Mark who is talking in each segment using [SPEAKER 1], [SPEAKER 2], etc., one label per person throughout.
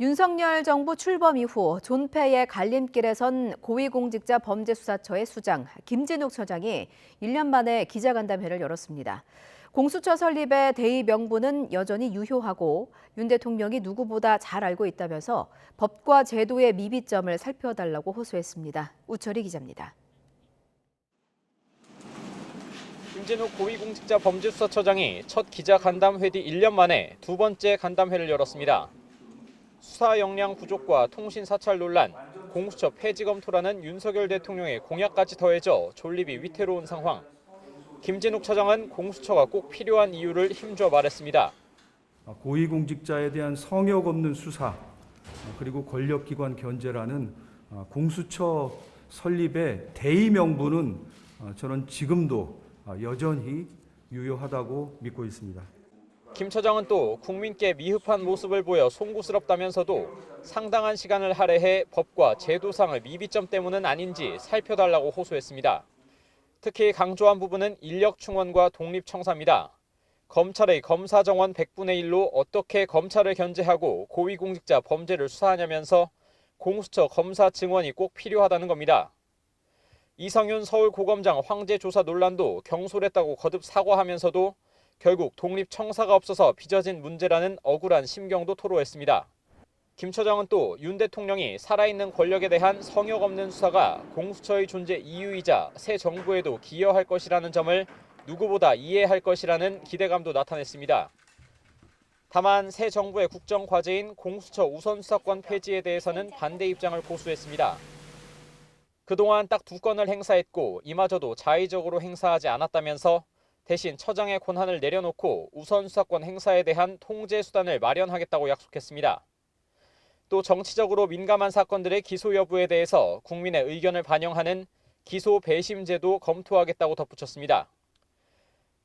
[SPEAKER 1] 윤석열 정부 출범 이후 존폐의 갈림길에 선 고위공직자 범죄수사처의 수장 김진욱 처장이 1년 만에 기자간담회를 열었습니다. 공수처 설립의 대의 명분은 여전히 유효하고 윤 대통령이 누구보다 잘 알고 있다면서 법과 제도의 미비점을 살펴달라고 호소했습니다. 우철희 기자입니다.
[SPEAKER 2] 김진욱 고위공직자 범죄수사처장이 첫 기자간담회 뒤 1년 만에 두 번째 간담회를 열었습니다. 수사 역량 부족과 통신 사찰 논란, 공수처 폐지 검토라는 윤석열 대통령의 공약까지 더해져 존립이 위태로운 상황. 김진욱 처장은 공수처가 꼭 필요한 이유를 힘줘 말했습니다.
[SPEAKER 3] 고위공직자에 대한 성역 없는 수사, 그리고 권력기관 견제라는 공수처 설립의 대의 명분은 저는 지금도 여전히 유효하다고 믿고 있습니다.
[SPEAKER 2] 김 처장은 또 국민께 미흡한 모습을 보여 송구스럽다면서도 상당한 시간을 할애해 법과 제도상의 미비점 때문은 아닌지 살펴달라고 호소했습니다. 특히 강조한 부분은 인력 충원과 독립 청사입니다. 검찰의 검사 정원 100분의 1로 어떻게 검찰을 견제하고 고위공직자 범죄를 수사하냐면서 공수처 검사 증원이 꼭 필요하다는 겁니다. 이성윤 서울고검장 황제 조사 논란도 경솔했다고 거듭 사과하면서도 결국 독립청사가 없어서 빚어진 문제라는 억울한 심경도 토로했습니다. 김 처장은 또 윤 대통령이 살아있는 권력에 대한 성역 없는 수사가 공수처의 존재 이유이자 새 정부에도 기여할 것이라는 점을 누구보다 이해할 것이라는 기대감도 나타냈습니다. 다만 새 정부의 국정과제인 공수처 우선수사권 폐지에 대해서는 반대 입장을 고수했습니다. 그동안 딱 2건을 행사했고 이마저도 자의적으로 행사하지 않았다면서 대신 처장의 권한을 내려놓고 우선 수사권 행사에 대한 통제 수단을 마련하겠다고 약속했습니다. 또 정치적으로 민감한 사건들의 기소 여부에 대해서 국민의 의견을 반영하는 기소 배심제도 검토하겠다고 덧붙였습니다.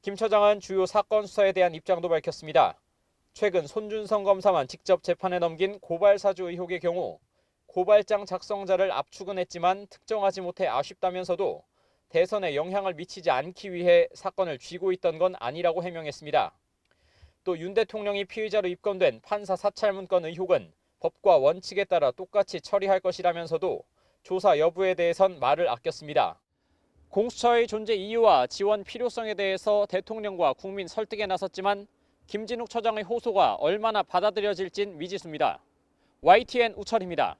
[SPEAKER 2] 김 처장은 주요 사건 수사에 대한 입장도 밝혔습니다. 최근 손준성 검사만 직접 재판에 넘긴 고발 사주 의혹의 경우 고발장 작성자를 압축은 했지만 특정하지 못해 아쉽다면서도 대선에 영향을 미치지 않기 위해 사건을 쥐고 있던 건 아니라고 해명했습니다. 또 윤 대통령이 피의자로 입건된 판사 사찰 문건 의혹은 법과 원칙에 따라 똑같이 처리할 것이라면서도 조사 여부에 대해선 말을 아꼈습니다. 공수처의 존재 이유와 지원 필요성에 대해서 대통령과 국민 설득에 나섰지만 김진욱 처장의 호소가 얼마나 받아들여질진 미지수입니다. YTN 우철입니다.